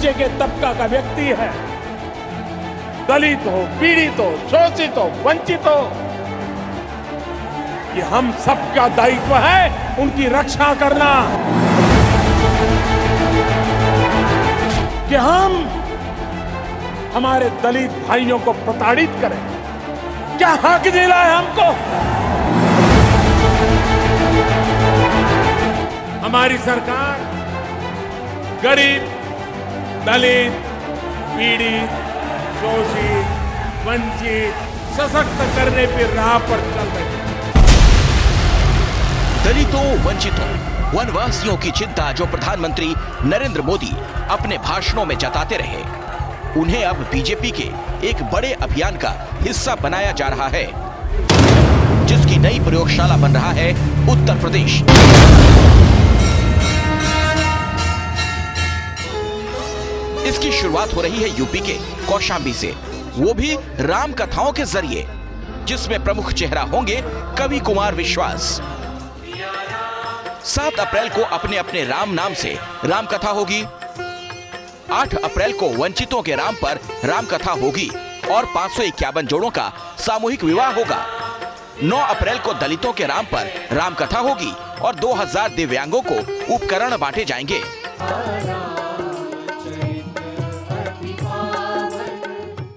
नीचे के तबका का व्यक्ति है, दलित हो, पीड़ित हो, शोषित हो, वंचित हो, ये हम सबका दायित्व है उनकी रक्षा करना। कि हम हमारे दलित भाइयों को प्रताड़ित करें, क्या हक दिला है हमको? हमारी सरकार गरीब, दलित, पीड़ित, शोषित, वंचित, सशक्त करने की राह पर चल रही है। दलितों, वंचितों, वनवासियों की चिंता जो प्रधानमंत्री नरेंद्र मोदी अपने भाषणों में जताते रहे, उन्हें अब बीजेपी के एक बड़े अभियान का हिस्सा बनाया जा रहा है, जिसकी नई प्रयोगशाला बन रहा है उत्तर प्रदेश। इसकी शुरुआत हो रही है यूपी के कौशाम्बी से, वो भी राम कथाओं के जरिए, जिसमें प्रमुख चेहरा होंगे कवि कुमार विश्वास। 7 अप्रैल को अपने अपने राम नाम से राम कथा होगी, 8 अप्रैल को वंचितों के राम पर राम कथा होगी और 551 जोड़ों का सामूहिक विवाह होगा। 9 अप्रैल को दलितों के राम पर राम कथा होगी और 2000 दिव्यांगों को उपकरण बांटे जाएंगे।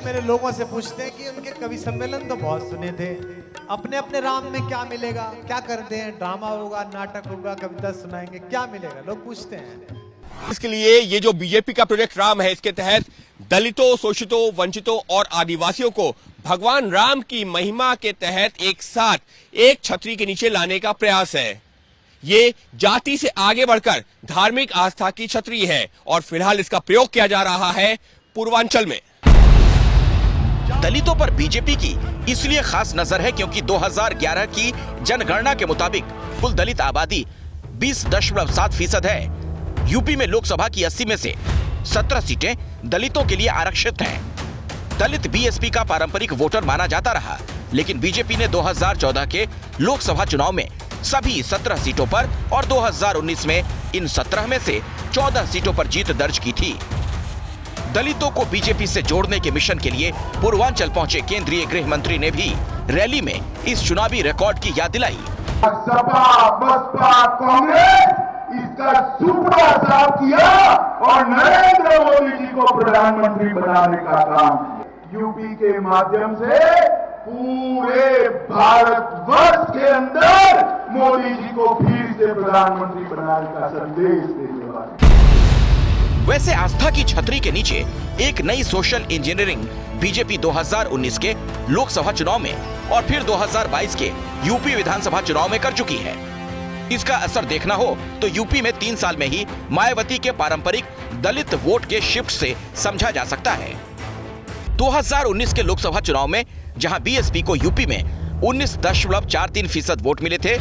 मेरे लोगों से पूछते हैं कि उनके कवि सम्मेलन तो बहुत सुने थे, अपने अपने राम में क्या मिलेगा, क्या करते हैं, ड्रामा होगा, नाटक होगा, कविता सुनाएंगे, क्या मिलेगा, लोग पूछते हैं। इसके लिए ये जो बीजेपी का प्रोजेक्ट राम है, इसके तहत दलितों, शोषितों, वंचितों और आदिवासियों को भगवान राम की महिमा के तहत एक साथ एक छतरी के नीचे लाने का प्रयास है। ये जाति से आगे बढ़कर धार्मिक आस्था की छतरी है और फिलहाल इसका प्रयोग किया जा रहा है पूर्वांचल में। दलितों पर बीजेपी की इसलिए खास नजर है क्योंकि 2011 की जनगणना के मुताबिक कुल दलित आबादी 20.7% है। यूपी में लोकसभा की 80 में से 17 सीटें दलितों के लिए आरक्षित हैं। दलित बीएसपी का पारंपरिक वोटर माना जाता रहा, लेकिन बीजेपी ने 2014 के लोकसभा चुनाव में सभी 17 सीटों पर और 2019 में इन 17 में से 14 सीटों पर जीत दर्ज की थी। दलितों को बीजेपी से जोड़ने के मिशन के लिए पूर्वांचल पहुंचे केंद्रीय गृह मंत्री ने भी रैली में इस चुनावी रिकॉर्ड की याद दिलाई। सपा, बसपा, कांग्रेस इसका सुपड़ा साफ किया और नरेंद्र मोदी जी को प्रधानमंत्री बनाने का काम किया। यूपी के माध्यम से पूरे भारतवर्ष के अंदर मोदी जी को फिर से प्रधानमंत्री बनाने का संदेश देने वाले। वैसे आस्था की छतरी के नीचे एक नई सोशल इंजीनियरिंग बीजेपी 2019 के लोकसभा चुनाव में और फिर 2022 के यूपी विधानसभा चुनाव में कर चुकी है। इसका असर देखना हो तो यूपी में 3 साल में ही मायावती के पारंपरिक दलित वोट के शिफ्ट से समझा जा सकता है। 2019 के लोकसभा चुनाव में जहां बीएसपी को यूपी में 19.43% वोट मिले थे,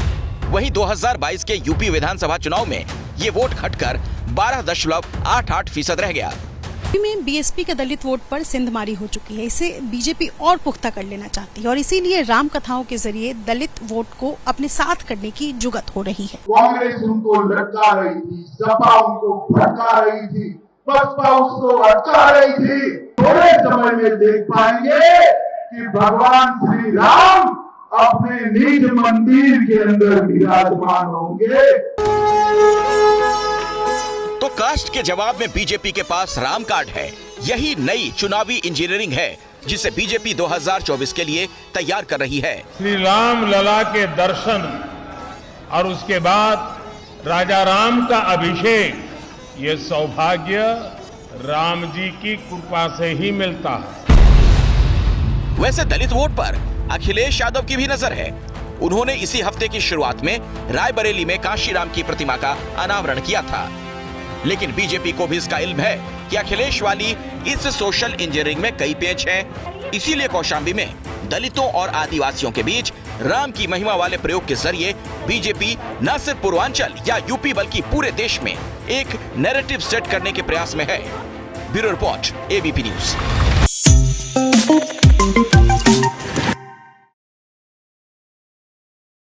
वहीं 2022 के यूपी विधानसभा चुनाव में ये वोट घटकर 12.88% रह गया। में बीएसपी के दलित वोट पर सिंधमारी हो चुकी है। इसे बीजेपी और पुख्ता कर लेना चाहती है और इसीलिए राम कथाओं के जरिए दलित वोट को अपने साथ करने की जुगत हो रही है। कांग्रेस उनको लटका रही थी, सपा उनको भटका रही थी, बसपा उसको अटका रही थी। थोड़े समय में देख पाएंगे कि भगवान श्री राम अपने निज मंदिर के अंदर विराजमान होंगे। तो कास्ट के जवाब में बीजेपी के पास राम कार्ड है। यही नई चुनावी इंजीनियरिंग है जिसे बीजेपी 2024 के लिए तैयार कर रही है। श्री राम लला के दर्शन और उसके बाद राजा राम का अभिषेक, ये सौभाग्य राम जी की कृपा से ही मिलता है। वैसे दलित वोट पर अखिलेश यादव की भी नजर है। उन्होंने इसी हफ्ते की शुरुआत में रायबरेली में काशीराम की प्रतिमा का अनावरण किया था, लेकिन बीजेपी को भी इसका इल्म है कि अखिलेश वाली इस सोशल इंजीनियरिंग में कई पेच हैं। इसीलिए कौशाम्बी में दलितों और आदिवासियों के बीच राम की महिमा वाले प्रयोग के जरिए बीजेपी न सिर्फ पूर्वांचल या यूपी बल्कि पूरे देश में एक नैरेटिव सेट करने के प्रयास में है। Bureau report, ABP news.